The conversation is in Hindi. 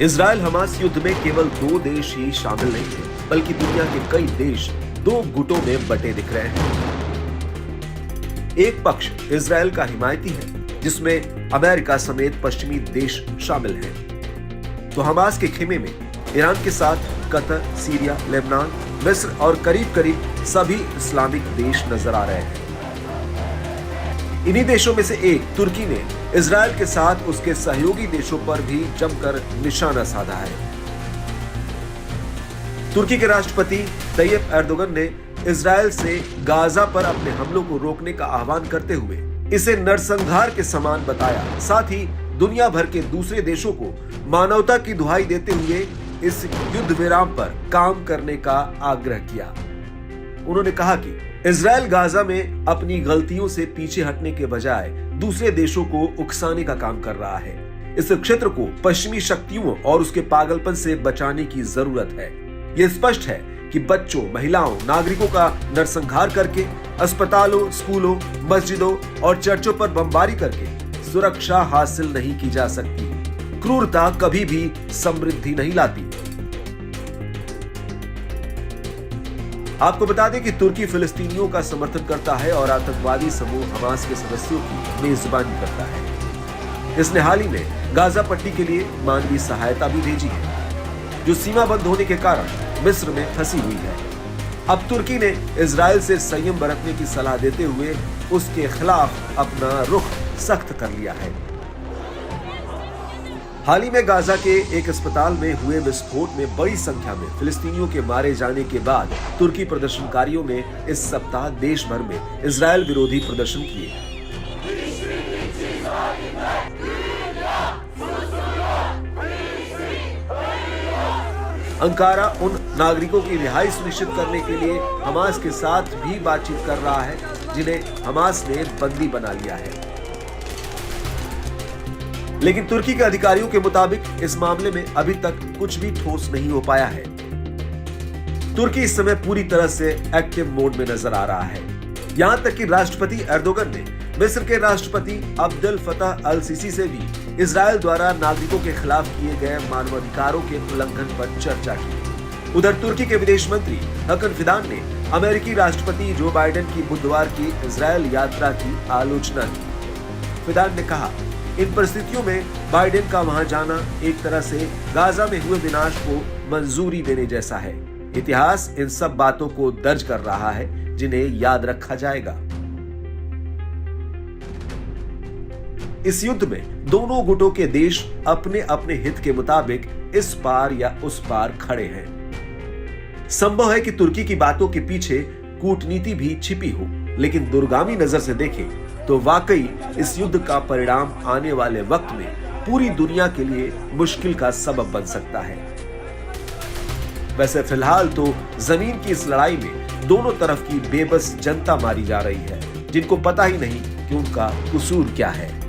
इजराइल हमास युद्ध में केवल 2 देश ही शामिल नहीं थे, बल्कि दुनिया के कई देश 2 गुटों में बटे दिख रहे हैं। एक पक्ष इजराइल का हिमायती है, जिसमें अमेरिका समेत पश्चिमी देश शामिल हैं। तो हमास के खेमे में ईरान के साथ कतर, सीरिया, लेबनान, मिस्र और करीब करीब सभी इस्लामिक देश नजर आ रहे हैं। इन्हीं देशों में से एक तुर्की ने इजराइल के साथ उसके सहयोगी देशों पर भी जमकर निशाना साधा है। तुर्की के राष्ट्रपति तैयब एर्दोगन ने इजराइल से गाजा पर अपने हमलों को रोकने का आह्वान करते हुए इसे नरसंहार के समान बताया। साथ ही दुनिया भर के दूसरे देशों को मानवता की दुहाई देते हुए इस युद्ध विराम पर काम करने का आग्रह किया। उन्होंने कहा कि इजराइल गाजा में अपनी गलतियों से पीछे हटने के बजाय दूसरे देशों को उकसाने का काम कर रहा है। इस क्षेत्र को पश्चिमी शक्तियों और उसके पागलपन से बचाने की जरूरत है। यह स्पष्ट है कि बच्चों, महिलाओं, नागरिकों का नरसंहार करके अस्पतालों, स्कूलों, मस्जिदों और चर्चों पर बमबारी करके सुरक्षा हासिल नहीं की जा सकती। क्रूरता कभी भी समृद्धि नहीं लाती। आपको बता दें कि तुर्की फिलिस्तीनियों का समर्थन करता है और आतंकवादी समूह हमास के सदस्यों की मेजबानी करता है। इसने हाल ही में गाजा पट्टी के लिए मानवीय सहायता भी भेजी है, जो सीमा बंद होने के कारण मिस्र में फंसी हुई है। अब तुर्की ने इजराइल से संयम बरतने की सलाह देते हुए उसके खिलाफ अपना रुख सख्त कर लिया है। हाल ही में गाजा के एक अस्पताल में हुए विस्फोट में बड़ी संख्या में फिलिस्तीनियों के मारे जाने के बाद तुर्की प्रदर्शनकारियों ने इस सप्ताह देश भर में इजराइल विरोधी प्रदर्शन किए। अंकारा उन नागरिकों की रिहाई सुनिश्चित करने के लिए हमास के साथ भी बातचीत कर रहा है, जिन्हें हमास ने बंदी बना लिया है। लेकिन तुर्की के अधिकारियों के मुताबिक इस मामले में अभी तक कुछ भी ठोस नहीं हो पाया है। तुर्की इस समय पूरी तरह से एक्टिव मोड में नजर आ रहा है। यहां तक कि राष्ट्रपति एर्दोगन ने मिस्र के राष्ट्रपति अब्देल फतह अल सीसी से भी इजराइल द्वारा नागरिकों के खिलाफ किए गए मानवाधिकारों के उल्लंघन पर चर्चा की। उधर तुर्की के विदेश मंत्री हकन फिदान ने अमेरिकी राष्ट्रपति जो बाइडेन की बुधवार की इजराइल यात्रा की आलोचना की। फिदान ने कहा, इन परिस्थितियों में बाइडेन का वहां जाना एक तरह से गाजा में हुए विनाश को मंजूरी देने जैसा है। इतिहास इन सब बातों को दर्ज कर रहा है, जिन्हें याद रखा जाएगा। इस युद्ध में दोनों गुटों के देश अपने अपने हित के मुताबिक इस पार या उस पार खड़े हैं। संभव है कि तुर्की की बातों के पीछे कूटनीति भी छिपी हो, लेकिन दूरगामी नजर से देखें तो वाकई इस युद्ध का परिणाम आने वाले वक्त में पूरी दुनिया के लिए मुश्किल का सबब बन सकता है। वैसे फिलहाल तो जमीन की इस लड़ाई में दोनों तरफ की बेबस जनता मारी जा रही है, जिनको पता ही नहीं कि उनका कसूर क्या है।